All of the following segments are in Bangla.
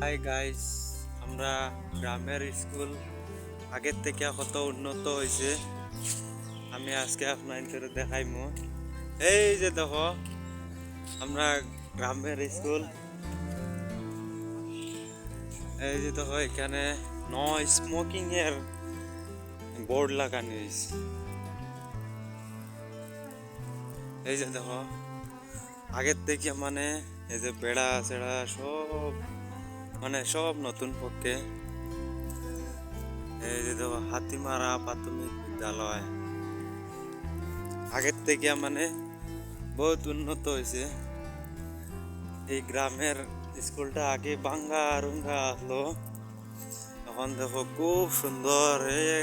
হাই গাইস, আমরা গ্রামের স্কুল আগের থেকে কত উন্নত হয়েছে আমি আজকে আপনাদের দেখাইমু। এই যে দেখো আমরা গ্রামের স্কুল, এই যে দেখো এখানে নো স্মোকিং এর বোর্ড লাগানো হয়েছে। এই যে দেখো আগের থেকে মানে এই যে বেড়া চেড়া সব সব নতুন পক্ষে। এই যে দেখো হাতিমারা প্রাথমিক বিদ্যালয় আগের থেকে বহুত উন্নত হয়েছে। এই গ্রামের স্কুলটা আগে ভাঙ্গা রুঙ্গা আসলো, এখন দেখো খুব সুন্দর,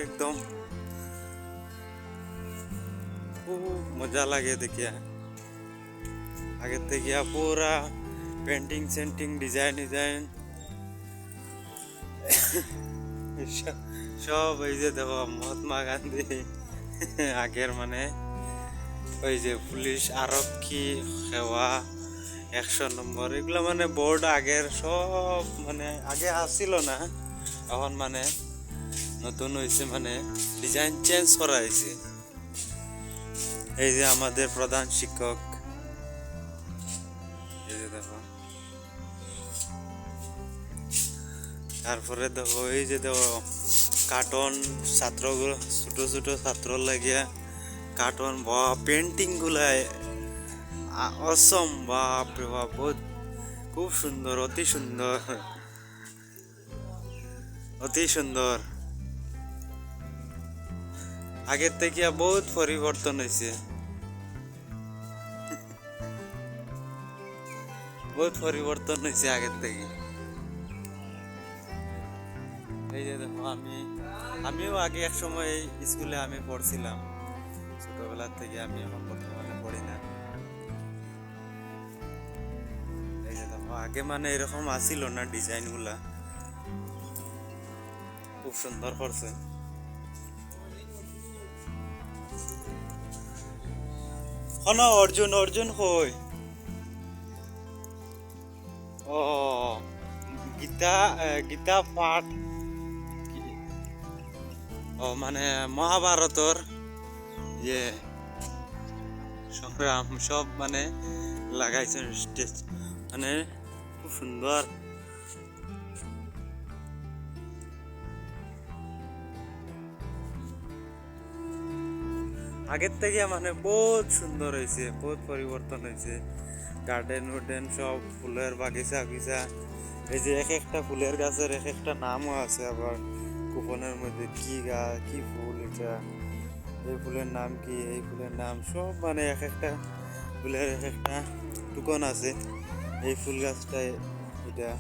একদম খুব মজা লাগে দেখিয়া। আগের থেকে পুরা পেন্টিং সেন্টিং ডিজাইন ডিজাইন সব। এই যে দেখো মহাত্মা গান্ধী আগের ওই যে পুলিশ আরক্ষী সেবা 100 নম্বর এগুলো বোর্ড আগের সব আগে আসছিল না, এখন নতুন হয়েছে, ডিজাইন চেঞ্জ করা হয়েছে। এই যে আমাদের প্রধান শিক্ষক, এই যে দেখো, তারপরে দেখো এই যে দেখো কার্টন ছাত্রগুলো, ছোট ছোট ছাত্র লাগিয়া কার্টন বা পেন্টিং গুলায় অসম, বাপ রে বাপ, বহুত খুব সুন্দর, অতি সুন্দর, অতি সুন্দর। আগের থেকে বহুত পরিবর্তন হয়েছে, বহুত পরিবর্তন হয়েছে আগের থেকে। এই যে দেখো আমিও আগে এক সময় স্কুলে আমি পড়ছিলাম, ছোটবেলার থেকে। আমি এখন বর্তমানে পড়ি না। এই যে দেখো আগে এরকম আসিল না, ডিজাইন গুলা খুব সুন্দর করছে। হন অর্জুন, অর্জুন কই? ও গীতা, গীতা পাঠ, ও মহাভারতর ইয়ে সংগ্রাম সব লাগাইছে স্টেজ, খুব সুন্দর। আগের থেকে বহুত সুন্দর হয়েছে, বহুত পরিবর্তন হয়েছে। গার্ডেন উডেন সব, ফুলের বাগিচা বাগিচা। এই যে এক একটা ফুলের গাছের এক একটা নামও আছে, আবার কুপনের মধ্যে কি গাছ, কি ফুল, এটা এই ফুলের নাম কি, এই ফুলের নাম সব এক একটা ফুলের এক একটা টুকন আছে। এই ফুল গাছটা এটা